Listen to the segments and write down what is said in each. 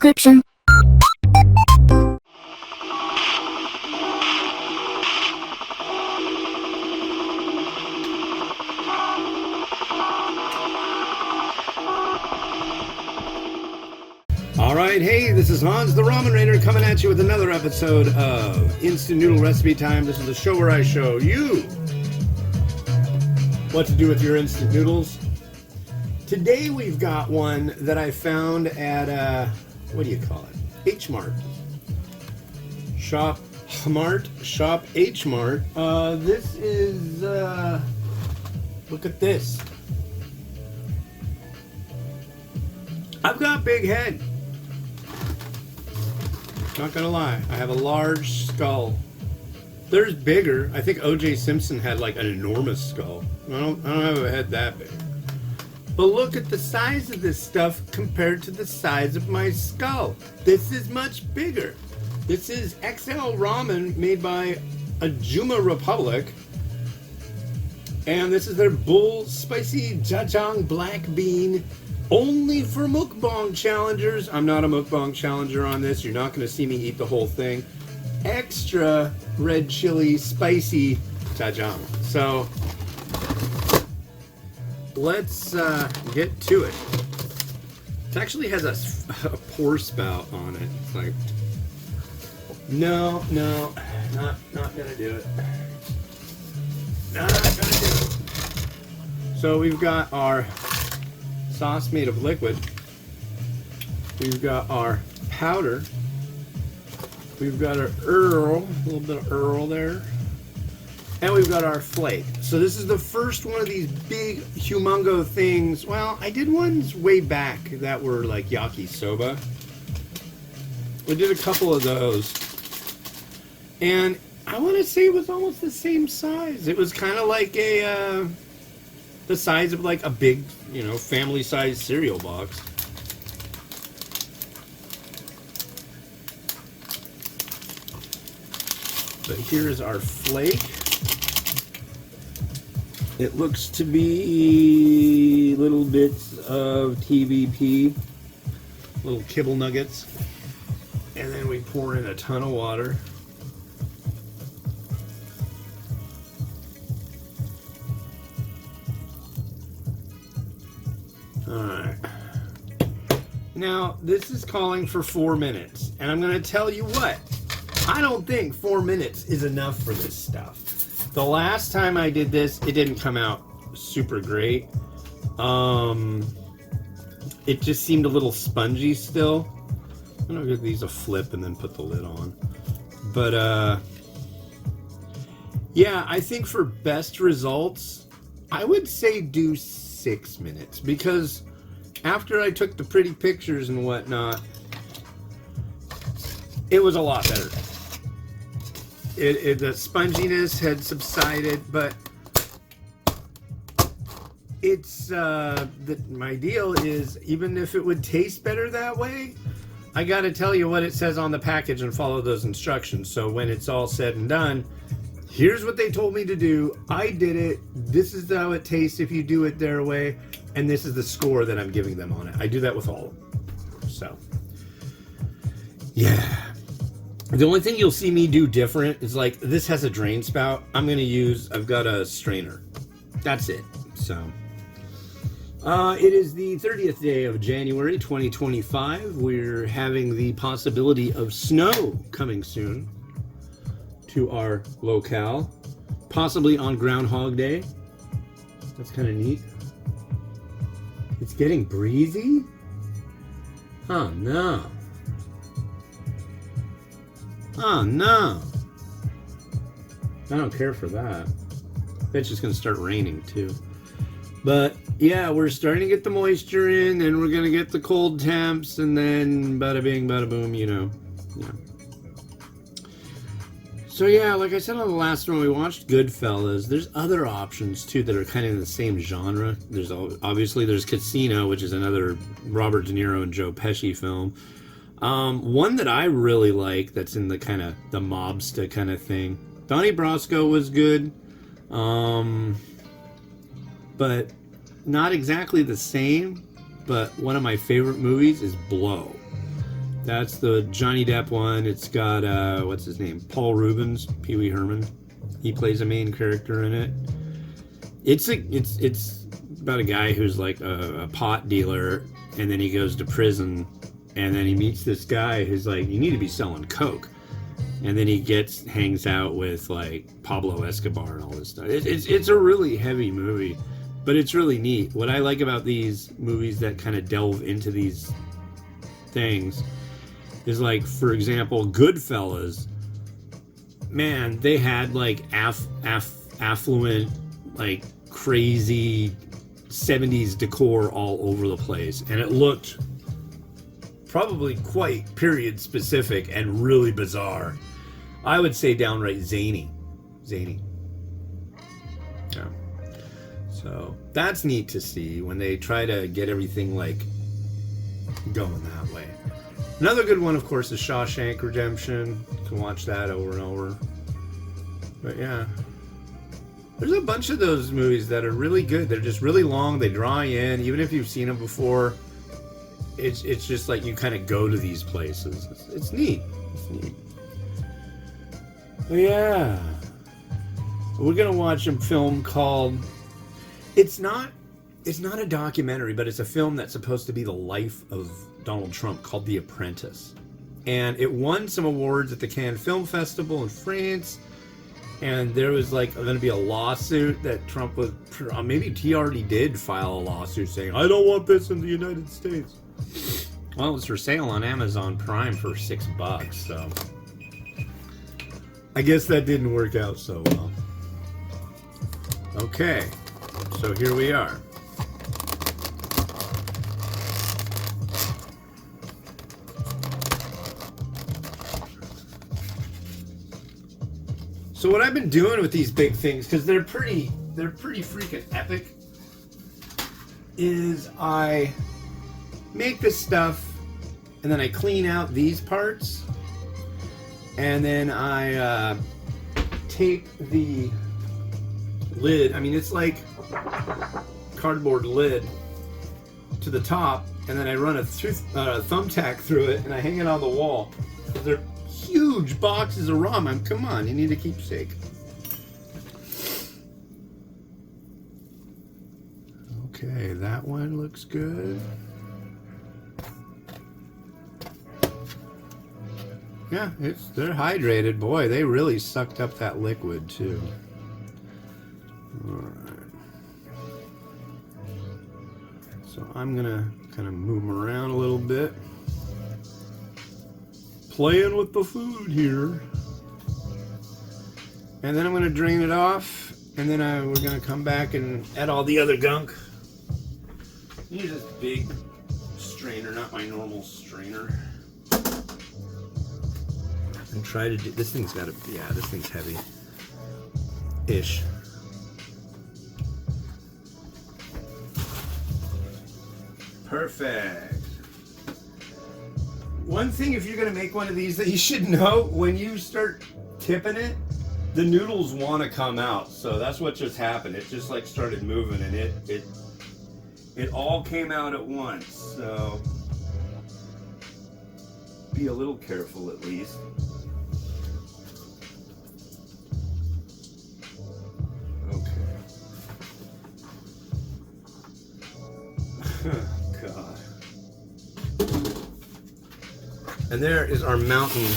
description. Alright, hey, this is Hans the Ramen Raider coming at you with another episode of Instant Noodle Recipe Time. This is the show where I show you what to do with your instant noodles. Today we've got one that I found at, what do you call it? H-Mart. Shop H-Mart. This is, look at this. I've got a big head. Not gonna lie, I have a large skull. There's bigger. I think O.J. Simpson had like an enormous skull. I don't have a head that big. But look at the size of this stuff compared to the size of my skull. This is much bigger. This is XL ramen made by Ajuma Republic. And this is their bull spicy Jjang black bean. Only for mukbang challengers. I'm not a mukbang challenger on this. You're not going to see me eat the whole thing. Extra red chili spicy jjang. So let's get to it. It actually has a pour spout on it. It's like, no, not gonna do it. Not gonna do it. So we've got our sauce made of liquid. We've got our powder. We've got our Earl, a little bit of Earl there. And we've got our flake. So this is the first one of these big, humongo things. Well, I did ones way back that were like yakisoba. We did a couple of those. And I want to say it was almost the same size. It was kind of like a, the size of like a big, family-sized cereal box. But here's our flake. It looks to be little bits of TVP, little kibble nuggets. And then we pour in a ton of water. Alright. Now, this is calling for 4 minutes. And I'm going to tell you what. I don't think 4 minutes is enough for this stuff. The last time I did this, it didn't come out super great. It just seemed a little spongy still. I'm going to give these a flip and then put the lid on. But, yeah, I think for best results, I would say do 6 minutes. Because after I took the pretty pictures and whatnot, it was a lot better. The sponginess had subsided, but it's my deal is even if it would taste better that way, I got to tell you what it says on the package and follow those instructions. So when it's all said and done, here's what they told me to do. I did it. This is how it tastes if you do it their way, and this is the score that I'm giving them on it. I do that with all of them. So yeah. The only thing you'll see me do different is like this has a drain spout. I've got a strainer. That's it. So it is the 30th day of January 2025. We're having the possibility of snow coming soon to our locale, possibly on Groundhog Day. That's kind of neat. It's getting breezy? Oh no. Oh no. I don't care for that. It's just gonna start raining too. But yeah, we're starting to get the moisture in, and we're gonna get the cold temps, and then bada bing, bada boom, Yeah. So yeah, like I said on the last one, we watched Goodfellas. There's other options too that are kind of in the same genre. There's Casino, which is another Robert De Niro and Joe Pesci film. One that I really like that's in the kind of the mobster kind of thing. Donnie Brasco was good, but not exactly the same. But one of my favorite movies is Blow. That's the Johnny Depp one. It's got what's his name? Paul Rubens, Pee Wee Herman. He plays a main character in it. It's about a guy who's like a pot dealer, and then he goes to prison, and then he meets this guy who's like, you need to be selling coke, and then he hangs out with like Pablo Escobar and all this stuff. It's a really heavy movie, but it's really neat. What I like about these movies that kind of delve into these things is, like, for example, Goodfellas. Man, they had like affluent, like crazy 70s decor all over the place, and it looked probably quite period specific and really bizarre. I would say downright zany. Yeah. So that's neat to see when they try to get everything like going that way. Another good one, of course, is Shawshank Redemption. You can watch that over and over. But yeah, there's a bunch of those movies that are really good. They're just really long. They draw you in, even if you've seen them before. It's just like you kind of go to these places. It's neat. It's neat. But yeah, we're gonna watch a film called. It's not a documentary, but it's a film that's supposed to be the life of Donald Trump, called The Apprentice. And it won some awards at the Cannes Film Festival in France. And there was like going to be a lawsuit that Trump was, maybe he already did file a lawsuit saying, I don't want this in the United States. Well, it's for sale on Amazon Prime for $6, so I guess that didn't work out so well. Okay, so here we are. So what I've been doing with these big things, because they're pretty freaking epic, is I make this stuff and then I clean out these parts, and then I tape the lid. I mean, it's like cardboard lid to the top, and then I run a thumbtack through it and I hang it on the wall. They're huge boxes of ramen. Come on, you need a keepsake. Okay, that one looks good. Yeah, they're hydrated. Boy, they really sucked up that liquid too. Alright. So I'm gonna kind of move them around a little bit. Playing with the food here. And then I'm going to drain it off, and then we're going to come back and add all the other gunk. Use this big strainer, not my normal strainer. And try to do, this thing's got to, yeah, this thing's heavy-ish. Perfect. One thing, if you're going to make one of these, that you should know, when you start tipping it, the noodles want to come out. So that's what just happened. It just like started moving, and it all came out at once. So be a little careful at least. Okay. God. And there is our mountain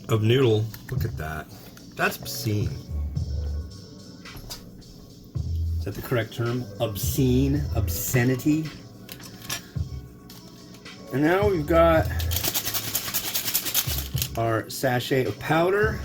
of noodle. Look at that. That's obscene. Is that the correct term? Obscene? Obscenity? And now we've got our sachet of powder.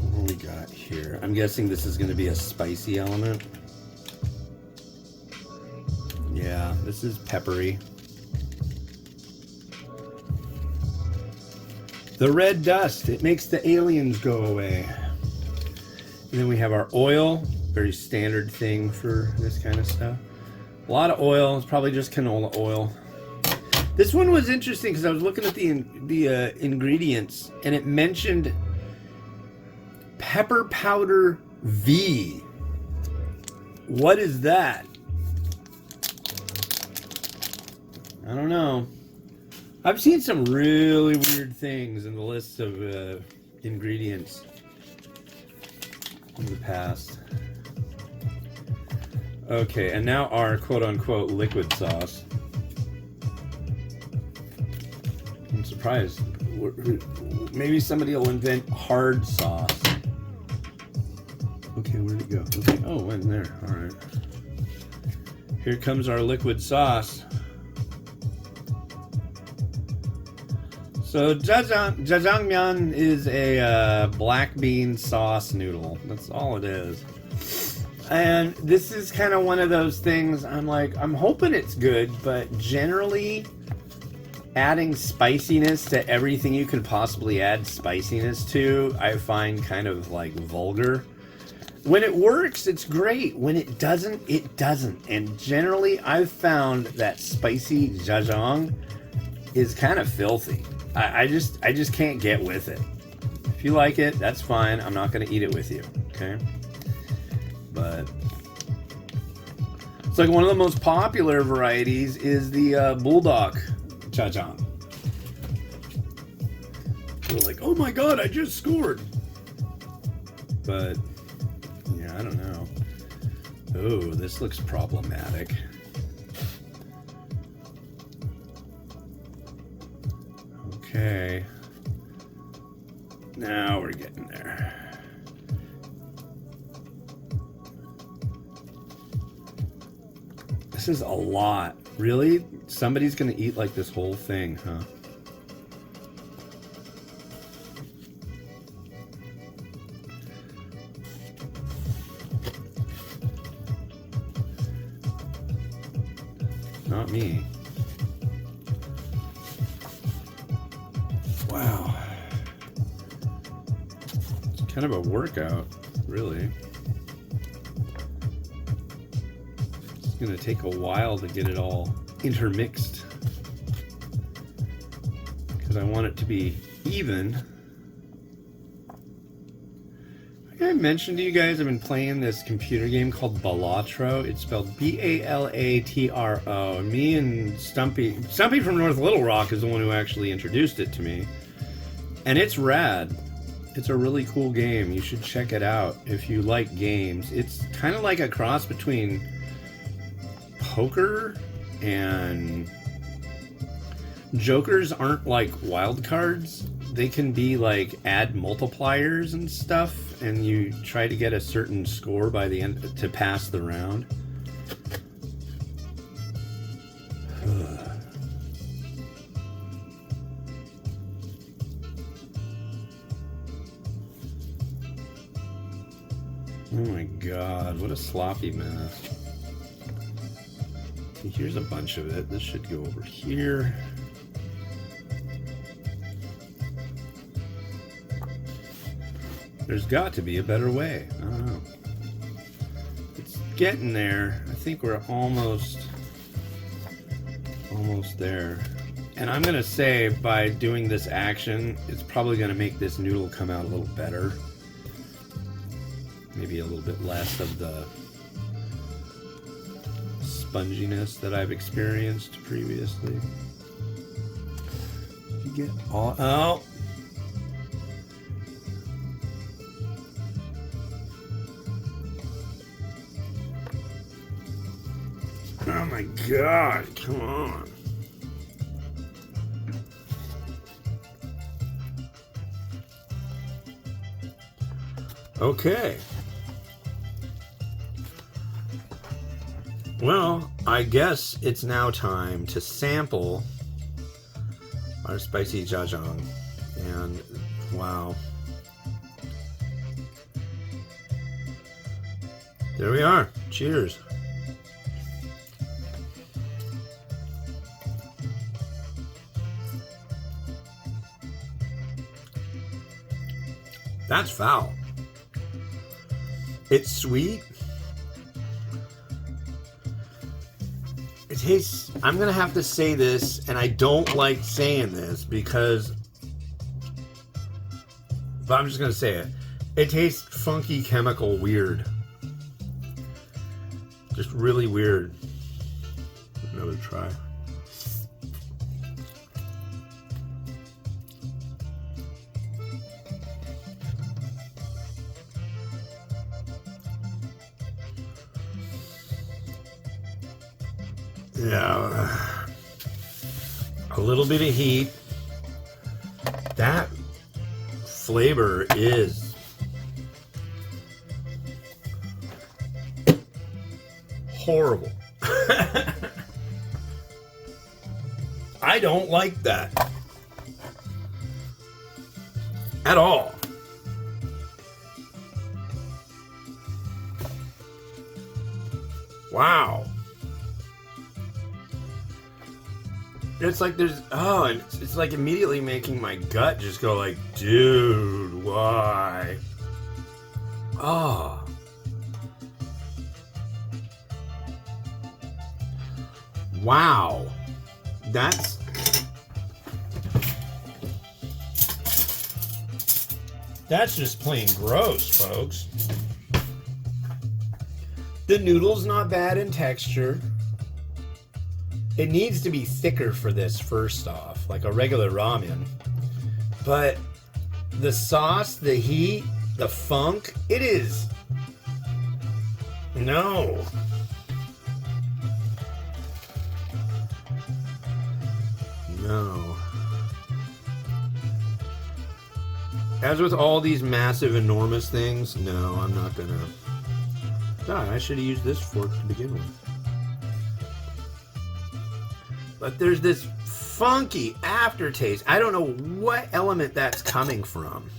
What do we got here? I'm guessing this is going to be a spicy element. Yeah, this is peppery. The red dust, it makes the aliens go away. And then we have our oil, very standard thing for this kind of stuff. A lot of oil, it's probably just canola oil. This one was interesting because I was looking at the ingredients, and it mentioned pepper powder V. What is that? I don't know. I've seen some really weird things in the list of ingredients in the past. Okay, and now our quote-unquote liquid sauce. I'm surprised. Maybe somebody will invent hard sauce. Okay, where'd it go? Okay. Oh, it went in there. All right. Here comes our liquid sauce. So jjajangmyeon is a black bean sauce noodle. That's all it is. And this is kind of one of those things, I'm hoping it's good, but generally adding spiciness to everything you could possibly add spiciness to, I find kind of like vulgar. When it works, it's great. When it doesn't, it doesn't. And generally, I've found that spicy jjajang is kind of filthy. I just can't get with it. If you like it, that's fine. I'm not going to eat it with you, okay? But it's like one of the most popular varieties is the bulldog jjajang. We're like, oh my god, I just scored. But yeah, I don't know. Oh, this looks problematic. Okay. Now we're getting there. This is a lot. Really? Somebody's gonna eat like this whole thing, huh? Not me. Wow. It's kind of a workout, really. It's gonna take a while to get it all intermixed because I want it to be even. Like I mentioned to you guys, I've been playing this computer game called Balatro. It's spelled B-A-L-A-T-R-O. Me and Stumpy from North Little Rock is the one who actually introduced it to me. And it's rad. It's a really cool game. You should check it out if you like games. It's kind of like a cross between poker and jokers. Aren't like wild cards. They can be like add multipliers and stuff, and you try to get a certain score by the end to pass the round. Oh my god, what a sloppy mess. Here's a bunch of it. This should go over here. There's got to be a better way. I don't know. It's getting there. I think we're almost there. And I'm gonna say by doing this action, it's probably gonna make this noodle come out a little better. Maybe a little bit less of the sponginess that I've experienced previously. You get all oh. Oh my god, come on. Okay. Well, I guess it's now time to sample our spicy jjajang. And wow. There we are. Cheers. That's foul. It's sweet. It tastes, I'm gonna have to say this, and I don't like saying this because, but I'm just gonna say it. It tastes funky, chemical, weird. Just really weird. Another try. Yeah. A little bit of heat. That flavor is horrible. I don't like that at all. Wow. It's like it's like immediately making my gut just go like, dude, why? Oh. Wow. That's just plain gross, folks. The noodle's not bad in texture. It needs to be thicker for this, first off, like a regular ramen. But the sauce, the heat, the funk, it is... No. No. As with all these massive, enormous things, no, I'm not gonna... God, I should have used this fork to begin with. But there's this funky aftertaste. I don't know what element that's coming from.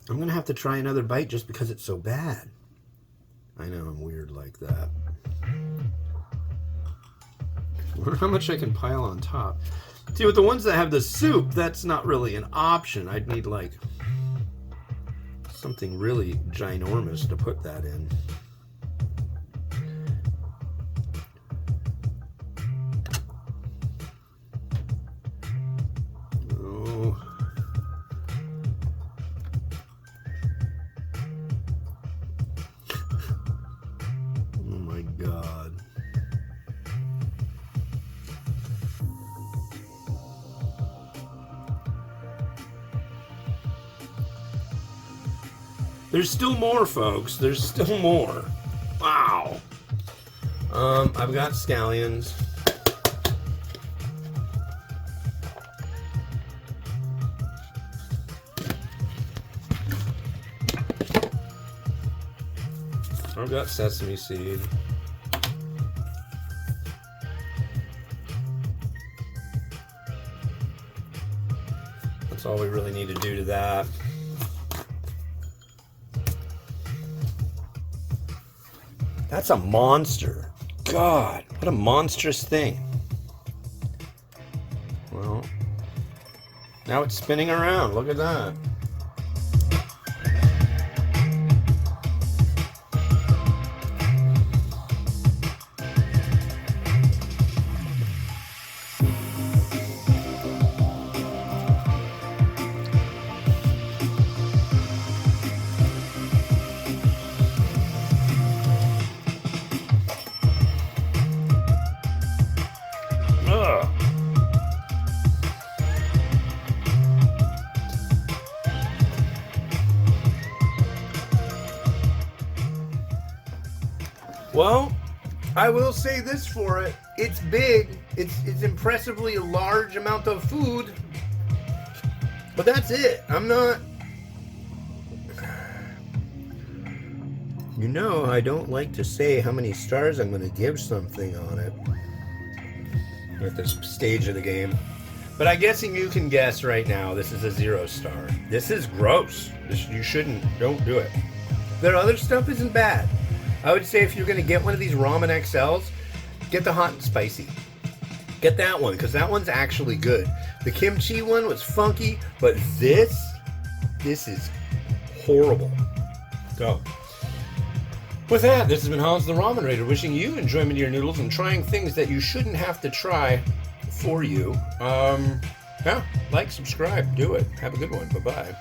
I'm gonna have to try another bite just because it's so bad. I know I'm weird like that. I wonder how much I can pile on top. See, with the ones that have the soup, that's not really an option. I'd need like something really ginormous to put that in. There's still more, folks. There's still more. Wow. I've got scallions. I've got sesame seed. That's all we really need to do to that. That's a monster. God, what a monstrous thing. Well, now it's spinning around. Look at that. Well, I will say this for it. It's big. It's impressively a large amount of food. But that's it. I'm not... You know, I don't like to say how many stars I'm going to give something on it at this stage of the game. But I'm guessing you can guess right now this is a 0 star. This is gross. You don't do it. Their other stuff isn't bad. I would say if you're going to get one of these Ramen XLs, get the hot and spicy. Get that one, because that one's actually good. The kimchi one was funky, but this is horrible. So, with that, this has been Hans the Ramen Raider, wishing you enjoyment of your noodles and trying things that you shouldn't have to try for you. Yeah, like, subscribe, do it. Have a good one. Bye-bye.